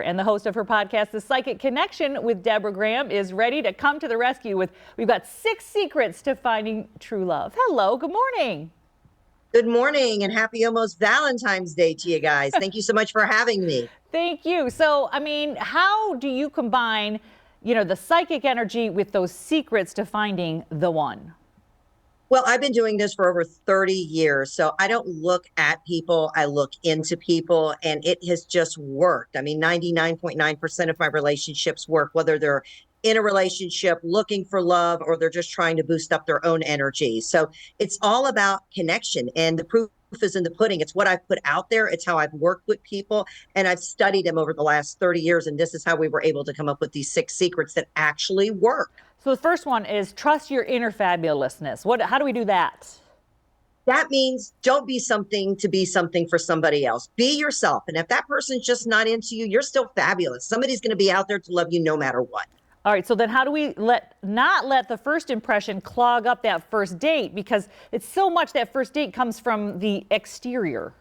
And the host of her podcast, The Psychic Connection with Deborah Graham, is ready to come to the rescue with, we've got 6 secrets to finding true love. Hello, good morning. Good morning and happy almost Valentine's Day to you guys. Thank you so much for having me. Thank you. So, how do you combine, the psychic energy with those secrets to finding the one? Well, I've been doing this for over 30 years, so I don't look at people, I look into people, and it has just worked. 99.9% of my relationships work, whether they're in a relationship looking for love or they're just trying to boost up their own energy. So it's all about connection, and the proof is in the pudding. It's what I've put out there. It's how I've worked with people, and I've studied them over the last 30 years, and this is how we were able to come up with these 6 secrets that actually work. So the first one is trust your inner fabulousness. How do we do that? That means don't be something to be something for somebody else. Be yourself. And if that person's just not into you, you're still fabulous. Somebody's going to be out there to love you no matter what. All right. So then how do we not let the first impression clog up that first date? Because it's so much that first date comes from the exterior.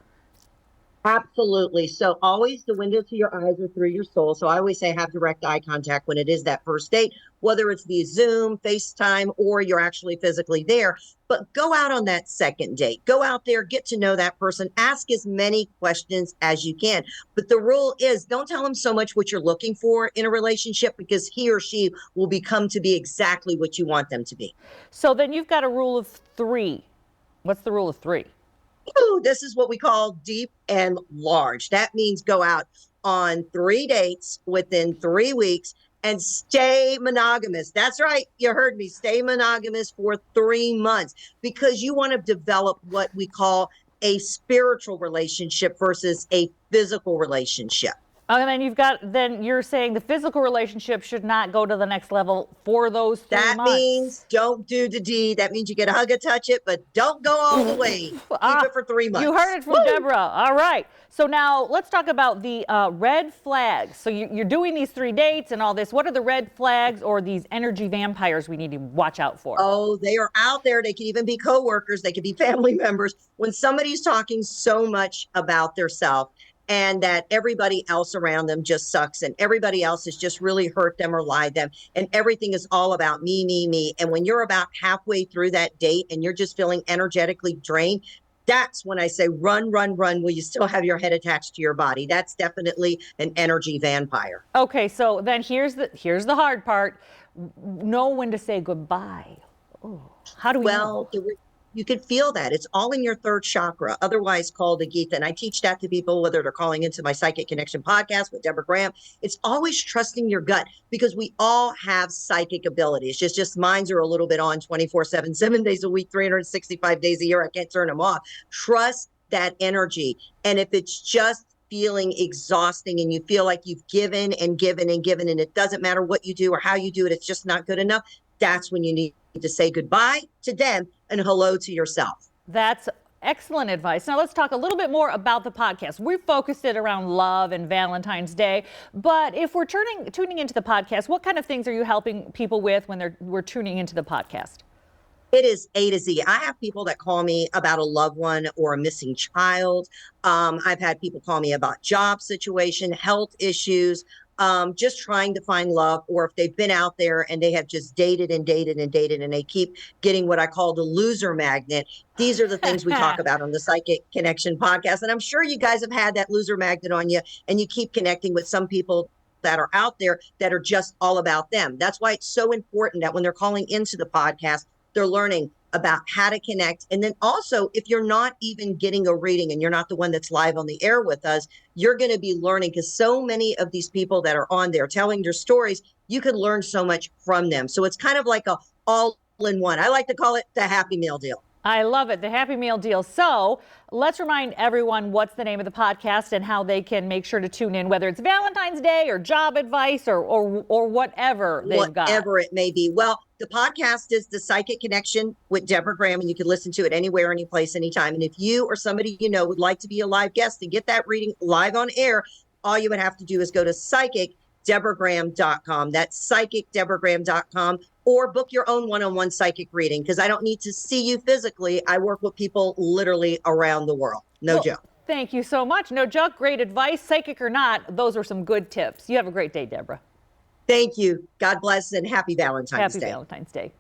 Absolutely. So always the window to your eyes are through your soul. So I always say have direct eye contact when it is that first date, whether it's via Zoom, FaceTime, or you're actually physically there. But go out on that second date. Go out there, get to know that person, ask as many questions as you can. But the rule is don't tell them so much what you're looking for in a relationship, because he or she will become to be exactly what you want them to be. So then you've got a rule of 3. What's the rule of 3? This is what we call deep and large. That means go out on 3 dates within 3 weeks and stay monogamous. That's right. You heard me. Stay monogamous for 3 months, because you want to develop what we call a spiritual relationship versus a physical relationship. And then you're saying the physical relationship should not go to the next level for those 3 months. That means don't do the deed. That means you get a hug and touch it, but don't go all the way. Keep it for 3 months. You heard it from Deborah. All right. So now let's talk about the red flags. So you're doing these 3 dates and all this. What are the red flags or these energy vampires we need to watch out for? Oh, they are out there. They can even be coworkers. They can be family members. When somebody's talking so much about themselves, and that everybody else around them just sucks, and everybody else has just really hurt them or lied them, and everything is all about me, me, me. And when you're about halfway through that date and you're just feeling energetically drained, that's when I say run, run, run. Will you still have your head attached to your body? That's definitely an energy vampire. Okay, so then here's the hard part. Know when to say goodbye. Oh, how do we know? You can feel that. It's all in your 3rd chakra, otherwise called a Gita. And I teach that to people, whether they're calling into my Psychic Connection podcast with Deborah Graham. It's always trusting your gut, because we all have psychic abilities. Just minds are a little bit on 24/7, 7 days a week, 365 days a year. I can't turn them off. Trust that energy. And if it's just feeling exhausting and you feel like you've given and given and given, and it doesn't matter what you do or how you do it, it's just not good enough, that's when you need to say goodbye to them and hello to yourself. That's excellent advice. Now let's talk a little bit more about the podcast. We focused it around love and Valentine's Day, but if we're tuning into the podcast, what kind of things are you helping people with when we're tuning into the podcast? It is A to Z. I have people that call me about a loved one or a missing child. I've had people call me about job situation, health issues, just trying to find love, or if they've been out there and they have just dated and dated and dated and they keep getting what I call the loser magnet. These are the things we talk about on the Psychic Connection podcast. And I'm sure you guys have had that loser magnet on you, and you keep connecting with some people that are out there that are just all about them. That's why it's so important that when they're calling into the podcast, they're learning about how to connect. And then also, if you're not even getting a reading and you're not the one that's live on the air with us, you're going to be learning, because so many of these people that are on there telling their stories, you can learn so much from them. So it's kind of like a all-in-one. I like to call it the Happy Meal deal. I love it, the Happy Meal deal. So let's remind everyone what's the name of the podcast and how they can make sure to tune in, whether it's Valentine's Day or job advice or whatever they've got. Whatever it may be. Well, the podcast is The Psychic Connection with Deborah Graham, and you can listen to it anywhere, any place, anytime. And if you or somebody you know would like to be a live guest and get that reading live on air, all you would have to do is go to psychicdeborahgraham.com. That's psychicdeborahgraham.com. Or book your own one-on-one psychic reading, because I don't need to see you physically. I work with people literally around the world. No joke. Thank you so much. No joke, great advice. Psychic or not, those are some good tips. You have a great day, Deborah. Thank you. God bless and happy Valentine's Happy Day. Valentine's Day.